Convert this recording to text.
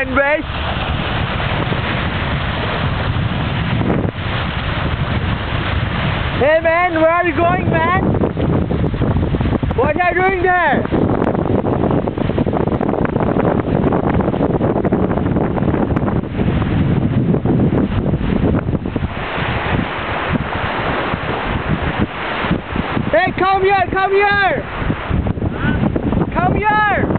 going, bitch? Hey man, where are you going, man? What are you doing there? Hey, come here, come here! Come here!